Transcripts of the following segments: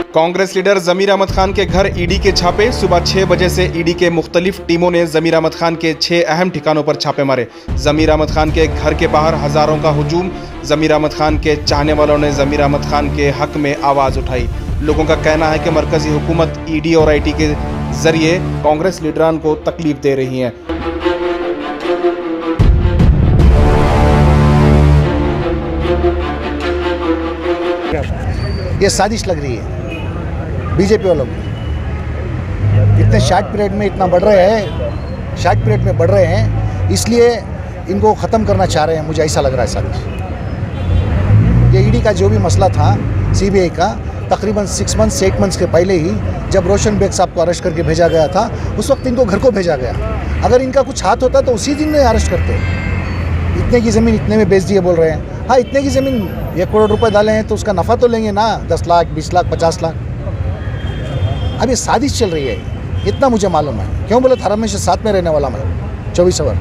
Congress leader जमीर अहमद खान के घर ED के छापे। सुबह 6 बजे से ईडी के मुख्तलिफ टीमों ने जमीर अहमद खान के 6 अहम ठिकानों पर छापे मारे। जमीर अहमद खान के घर के बाहर हजारों का हुजूम। जमीर अहमद खान के चाहने वालों ने जमीर अहमद खान के हक में आवाज़ उठाई। लोगों का कहना है कि मरकजी हुकूमत ईडी और आईटी के जरिए कांग्रेस लीडरान को तकलीफ दे रही है। ये साजिश लग रही है बीजेपी वालों को। इतने शॉर्ट पीरियड में इतना बढ़ रहे हैं, इसलिए इनको ख़त्म करना चाह रहे हैं। मुझे ऐसा लग रहा है साजिश। ये ईडी का जो भी मसला था सीबीआई का, तकरीबन 6 मंथ्स 8 मंथ्स के पहले ही जब रोशन बेग साहब को अरेस्ट करके भेजा गया था, उस वक्त इनको घर को भेजा गया। अगर इनका कुछ हाथ होता तो उसी दिन में अरेस्ट करते। इतने की ज़मीन इतने में बेच दिए बोल रहे हैं। हाँ, इतने की ज़मीन 1 करोड़ रुपए डाले हैं तो उसका नफ़ा तो लेंगे ना, 10 लाख 20 लाख 50 लाख। अब ये साजिश चल रही है, इतना मुझे मालूम है। क्यों बोले था, हमेशा साथ में रहने वाला मैं 24 आवर,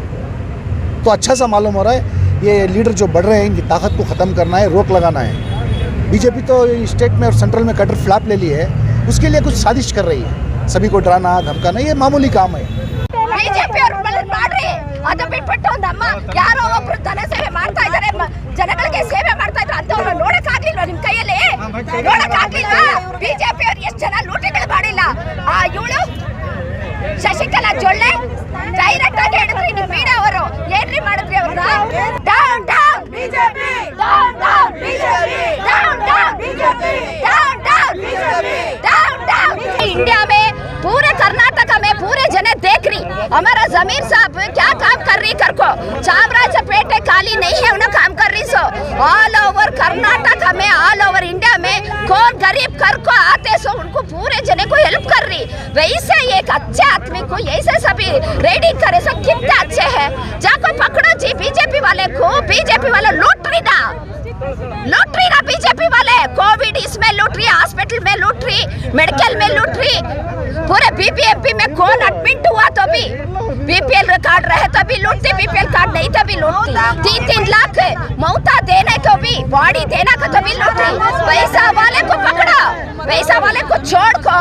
तो अच्छा सा मालूम हो रहा है। ये लीडर जो बढ़ रहे हैं, इनकी ताकत को ख़त्म करना है, रोक लगाना है। बीजेपी तो स्टेट में और सेंट्रल में कटर फ्लैप ले ली है, उसके लिए कुछ साजिश कर रही है। सभी को डराना धमकाना ये मामूली काम है। ಬಿಜೆಪಿ ಅವರು ಮಾಡ್ರಿ, ಅದು ಬಿಟ್ಬಿಟ್ಟು ನಮ್ಮ ಯಾರೋ ಒಬ್ರು ಜನ ಸೇವೆ ಮಾಡ್ತಾ ಇದ್ದಾರೆ, ಜನಗಳಿಗೆ ಸೇವೆ ಮಾಡ್ತಾ ಇದ್ರು ಅಂತವ್ರು ನೋಡಕ್ ಆಗ್ಲಿಲ್ವಾ? ನಿಮ್ ಕೈಯಲ್ಲಿ ನೋಡಕ್ ಆಗ್ಲಿಲ್ವಾ? ಬಿಜೆಪಿ ಅವರು ಎಷ್ಟು ಜನ ಲೂಟಿಗಳು ಮಾಡಿಲ್ಲ. ಇವಳು ಶಶಿಕಲಾ ಜೊಳ್ಳೆ ಡೈರೆಕ್ಟ್ ಆಗಿ ಹೇಳಿದ್ರಿ, ನಿಮ್ ಮೀಡಿಯಾ ಅವರು ಏನ್ರಿ ಮಾಡಿದ್ರಿ ಅವ್ರನ್ನ? Down down BJP, down down BJP, down down BJP, down down BJP, down down. India में पूरे कर्नाटक में पूरे जने देख रही हमारा जमीर साहब क्या काम कर रही कर को। चामराजपेटे खाली नहीं है, उन्हें काम कर रही सो ऑल ओवर कर्नाटक में, ऑल ओवर इंडिया में कौन गरीब कर को आते सो उनको पूरे जने को हेल्प कर रही। वैसे एक अच्छे आदमी को ऐसे सभी रेडी करे सो कितने अच्छे है। जाको पकड़ो जी बीजेपी वाले को, बीजेपी वाले लूट रही ना बीजेपी वाले। कोविड इसमें लूट रही, हॉस्पिटल में लूट रही, मेडिकल में लूट रही। पूरे बीपीएमपी में कौन एडमिट हुआ तो भी बीपीएल कार्ड रहे तो भी लूटती, बीपीएल कार्ड नहीं तो भी लूटती। 3-3 लाख मौता देने को भी, बॉडी देना को तो भी लूटती। पैसा वाले को पकड़ो, पैसा वाले को छोड़ को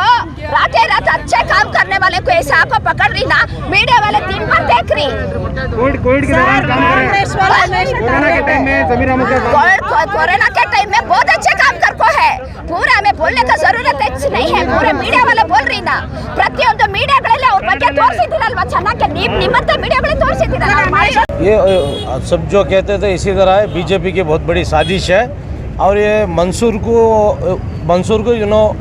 रात अच्छे काम करने वाले को ऐसा को पकड़ रही ना। मीडिया वाले दिन भर देख रही। कोविड के दौरान काम कर रहे हैं, कोरोना के टाइम में जमीर अहमद खान कोरोना के टाइम में बहुत अच्छे काम कर को है। पूरा हमें बोलने का जरूरत नहीं है, पूरे मीडिया वाले बोल रही ना। ಪ್ರತಿಯೊಂದು ಮೀಡಿಯಾಗಳಲ್ಲಿ ಅವ್ರ ಬಗ್ಗೆ ತೋರಿಸಿದಿರಲ್ವಾ ಚೆನ್ನಾಗಿ, ನಿಮ್ಮಂತ ಮೀಡಿಯಾಗಳು ತೋರಿಸಿದಿರಲ್ಲ। ये सब जो कहते थे इसी तरह है। बीजेपी की बहुत बड़ी साजिश है और ये मंसूर को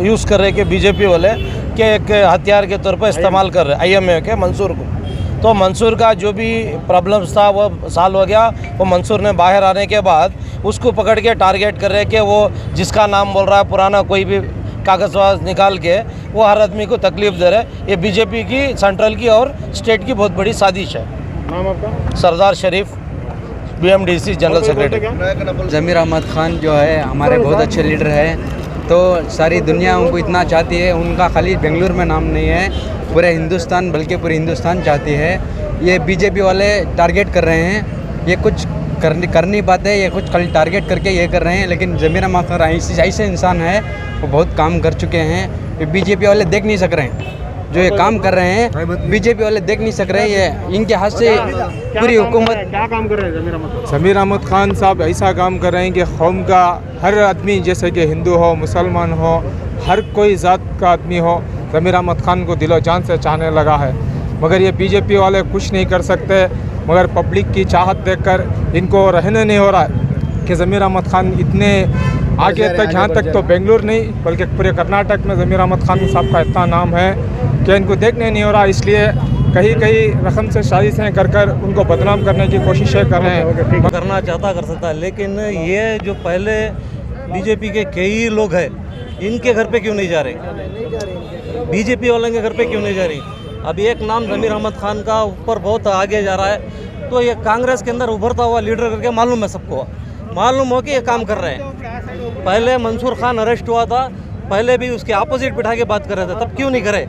यूज़ कर रहे कि बीजेपी वाले के एक हथियार के तौर पर इस्तेमाल कर रहे IMA के मंसूर को। तो मंसूर का जो भी प्रॉब्लम्स था वो साल हो गया। वो मंसूर ने बाहर आने के बाद उसको पकड़ के टारगेट कर रहे कि वो जिसका नाम बोल रहा है पुराना कोई भी कागज़वाज निकाल के वो हर आदमी को तकलीफ दे रहे। ये बीजेपी की सेंट्रल की और स्टेट की बहुत बड़ी साजिश है। नाम आपका? सरदार शरीफ, BMDC जनरल सेक्रेटरी। जमीर अहमद खान जो है हमारे बहुत अच्छे लीडर है, तो सारी दुनिया उनको इतना चाहती है। उनका खाली बेंगलुरु में नाम नहीं है, पूरे हिंदुस्तान बल्कि पूरे हिंदुस्तान चाहती है। ये बीजेपी वाले टारगेट कर रहे हैं, ये कुछ कर नहीं पाते, ये कुछ खाली टारगेट करके ये कर रहे हैं। लेकिन जमीर अहमद खान ऐसे इंसान है, वो बहुत काम कर चुके हैं। ये बीजेपी वाले देख नहीं सक रहे हैं जो ये काम कर रहे हैं, बीजेपी वाले देख नहीं सक रहे हैं। ये इनके हाथ से पूरी हुकूमत क्या काम कर रहे हैं जमीर अहमद? जमीर अहमद खान साहब ऐसा काम कर रहे हैं कि कौम का हर आदमी, जैसे कि हिंदू हो, मुसलमान हो, हर कोई ज़ात का आदमी हो, जमीर अहमद खान को दिलो जान से चाहने लगा है। मगर ये बीजेपी वाले कुछ नहीं कर सकते। मगर पब्लिक की चाहत देखकर इनको रहने नहीं हो रहा है कि ज़मीर अहमद खान इतने आगे तक, यहाँ तक तो बेंगलुरु नहीं बल्कि पूरे कर्नाटक में ज़मीर अहमद खान साहब का इतना नाम है कि इनको देखने नहीं हो रहा। इसलिए कहीं रकम से साजिशें कर उनको बदनाम करने की कोशिशें कर रहे हैं। करना चाहता कर सकता है, लेकिन ये जो पहले बीजेपी के कई लोग हैं, इनके घर पे क्यों नहीं जा रहे? बीजेपी वालों के घर पे क्यों नहीं जा रही? अब एक नाम जमीर अहमद खान का ऊपर बहुत आगे जा रहा है, तो ये कांग्रेस के अंदर उभरता हुआ लीडर करके मालूम है, सबको मालूम हो कि ये काम कर रहे हैं। पहले मंसूर खान अरेस्ट हुआ था, पहले भी उसके अपोजिट बिठा के बात कर रहे थे, तब क्यों नहीं करे?